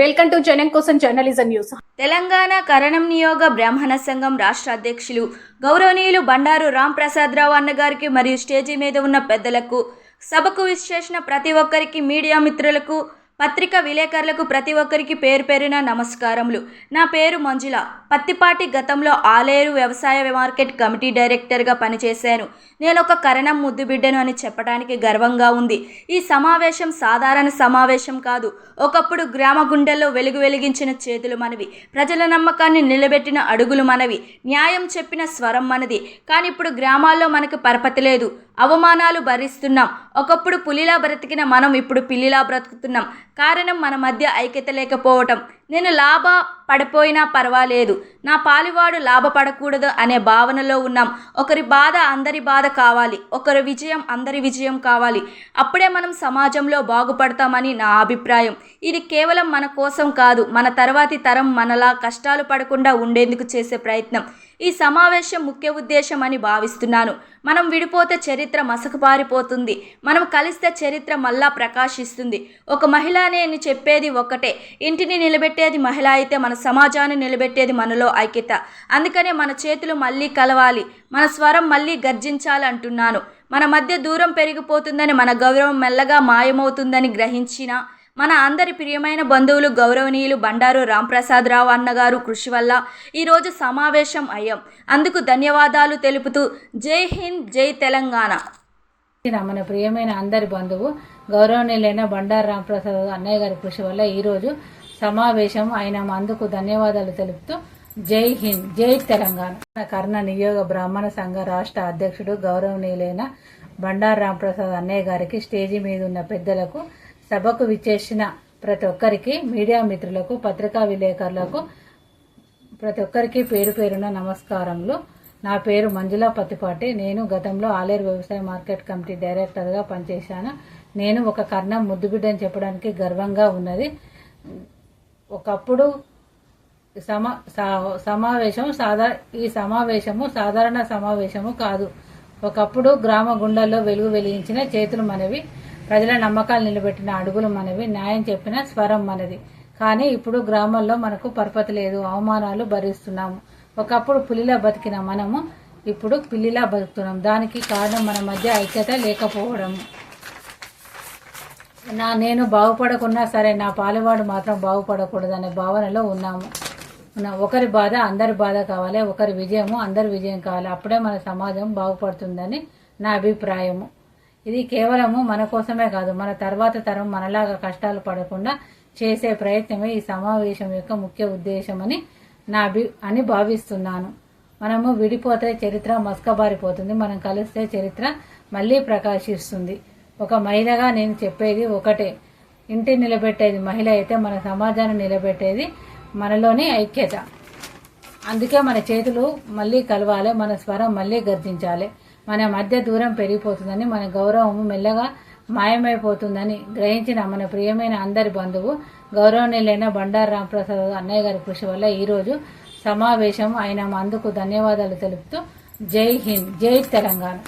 Welcome to జనం కోసం journalism news. Telangana కరణం నియోగ బ్రాహ్మణ సంఘం రాష్ట్ర అధ్యక్షులు గౌరవనీయులు బండారు రాంప్రసాదరావు అన్నగారికి మరియు స్టేజీ మీద ఉన్న పెద్దలకు, సభకు విచ్చేసిన ప్రతి ఒక్కరికి, మీడియా మిత్రులకు, పత్రికా విలేకరులకు ప్రతి ఒక్కరికి పేరు పేరున నమస్కారములు. నా పేరు మంజుల. పత్తిపాటి. గతంలో ఆలేరు వ్యవసాయ మార్కెట్ కమిటీ డైరెక్టర్గా పనిచేశాను. నేను ఒక కరణం ముద్దు బిడ్డను అని చెప్పడానికి గర్వంగా ఉంది. ఈ సమావేశం సాధారణ సమావేశం కాదు. ఒకప్పుడు గ్రామ గుండెల్లో వెలుగు వెలిగించిన చేతులు మనవి, ప్రజల నమ్మకాన్ని నిలబెట్టిన అడుగులు మనవి, న్యాయం చెప్పిన స్వరం మనది. కానీ ఇప్పుడు గ్రామాల్లో మనకు పరపతి లేదు, అవమానాలు భరిస్తున్నాం. ఒకప్పుడు పులిలా బ్రతికిన మనం ఇప్పుడు పిల్లిలా బ్రతుకుతున్నాం. కారణం మన మధ్య ఐక్యత లేకపోవటం. నేను పడిపోయినా పర్వాలేదు, నా పాలివాడు లాభపడకూడదు అనే భావనలో ఉన్నాం. ఒకరి బాధ అందరి బాధ కావాలి, ఒకరి విజయం అందరి విజయం కావాలి. అప్పుడే మనం సమాజంలో బాగుపడతామని నా అభిప్రాయం. ఇది కేవలం మన కోసం కాదు, మన తర్వాతి తరం మనలా కష్టాలు పడకుండా ఉండేందుకు చేసే ప్రయత్నం. ఈ సమావేశం ముఖ్య ఉద్దేశం అని భావిస్తున్నాను. మనం విడిపోతే చరిత్ర మసకపారిపోతుంది, మనం కలిస్తే చరిత్ర మళ్ళా ప్రకాశిస్తుంది. ఒక మహిళ నేను చెప్పేది ఒక్కటే, ఇంటిని నిలబెట్టేది మహిళ అయితే మన సమాజాన్ని నిలబెట్టేది మనలో ఐక్యత. అందుకనే మన చేతులు మళ్ళీ కలవాలి, మన స్వరం మళ్ళీ గర్జించాలి అంటున్నాను. మన మధ్య దూరం పెరిగిపోతుందని, మన గౌరవం మెల్లగా మాయమవుతుందని గ్రహించిన మన అందరి ప్రియమైన బంధువులు గౌరవనీయులు బండారు రాంప్రసాదరావు అన్నగారు కృషి వల్ల ఈరోజు సమావేశం అయ్యాం. అందుకు ధన్యవాదాలు తెలుపుతూ జై హింద్, జై తెలంగాణ. మన ప్రియమైన అందరి బంధువు గౌరవనీయులైన బండారు రాంప్రసాద్ అన్నయ్య గారి కృషి వల్ల ఈరోజు సమావేశం అయిన అందుకు ధన్యవాదాలు తెలుపుతూ జై హింద్, జై తెలంగాణ. కర్ణ నియోగ బ్రాహ్మణ సంఘ రాష్ట్ర అధ్యక్షుడు గౌరవనీయులైన బండారు రాంప్రసాద్ అన్నయ్య గారికి, స్టేజీ మీద ఉన్న పెద్దలకు, సభకు విచ్చేసిన ప్రతి ఒక్కరికి, మీడియా మిత్రులకు, పత్రికా విలేకరులకు ప్రతి ఒక్కరికి పేరు పేరున నమస్కారములు. నా పేరు మంజుల పత్తిపాటి. నేను గతంలో ఆలేరు వ్యవసాయ మార్కెట్ కమిటీ డైరెక్టర్గా పనిచేశాను. నేను ఒక కర్ణం ముద్దుబిడ్డని చెప్పడానికి గర్వంగా ఉన్నది. ఒకప్పుడు ఈ సమావేశము సాధారణ సమావేశము కాదు. ఒకప్పుడు గ్రామ గుండెల్లో వెలుగు వెలిగించిన చేతులు మనవి, ప్రజల నమ్మకాలు నిలబెట్టిన అడుగులు మనవి, న్యాయం చెప్పిన స్వరం మనది. కానీ ఇప్పుడు గ్రామాల్లో మనకు పరపతి లేదు, అవమానాలు భరిస్తున్నాము. ఒకప్పుడు పులిలా బతికిన మనము ఇప్పుడు పిల్లిలా బతుకుతున్నాం. దానికి కారణం మన మధ్య ఐక్యత లేకపోవడం. నేను బాగుపడకున్నా సరే, నా పాలవాడు మాత్రం బాగుపడకూడదనే భావనలో ఉన్నాము. ఒకరి బాధ అందరి బాధ కావాలి, ఒకరి విజయము అందరి విజయం కావాలి. అప్పుడే మన సమాజం బాగుపడుతుందని నా అభిప్రాయము. ఇది కేవలము మన కోసమే కాదు, మన తర్వాత తరం మనలాగా కష్టాలు పడకుండా చేసే ప్రయత్నమే ఈ సమావేశం యొక్క ముఖ్య ఉద్దేశమని అని భావిస్తున్నాను. మనము విడిపోతే చరిత్ర మస్కబారిపోతుంది, మనం కలిస్తే చరిత్ర మళ్ళీ ప్రకాశిస్తుంది. ఒక మహిళగా నేను చెప్పేది ఒకటే, ఇంటి నిలబెట్టేది మహిళ అయితే మన సమాజాన్ని నిలబెట్టేది మనలోని ఐక్యత. అందుకే మన చేతులు మళ్ళీ కలవాలి, మన స్వరం మళ్ళీ గర్జించాలి. మన మధ్య దూరం పెరిగిపోతుందని, మన గౌరవము మెల్లగా మాయమైపోతుందని గ్రహించిన మన ప్రియమైన అందరి బంధువు గౌరవనీయులైన బండారు రాంప్రసాద్ అన్నయ్య గారి కృషి వల్ల ఈరోజు సమావేశం అయిన అందుకు ధన్యవాదాలు తెలుపుతూ జై హింద్, జై తెలంగాణ.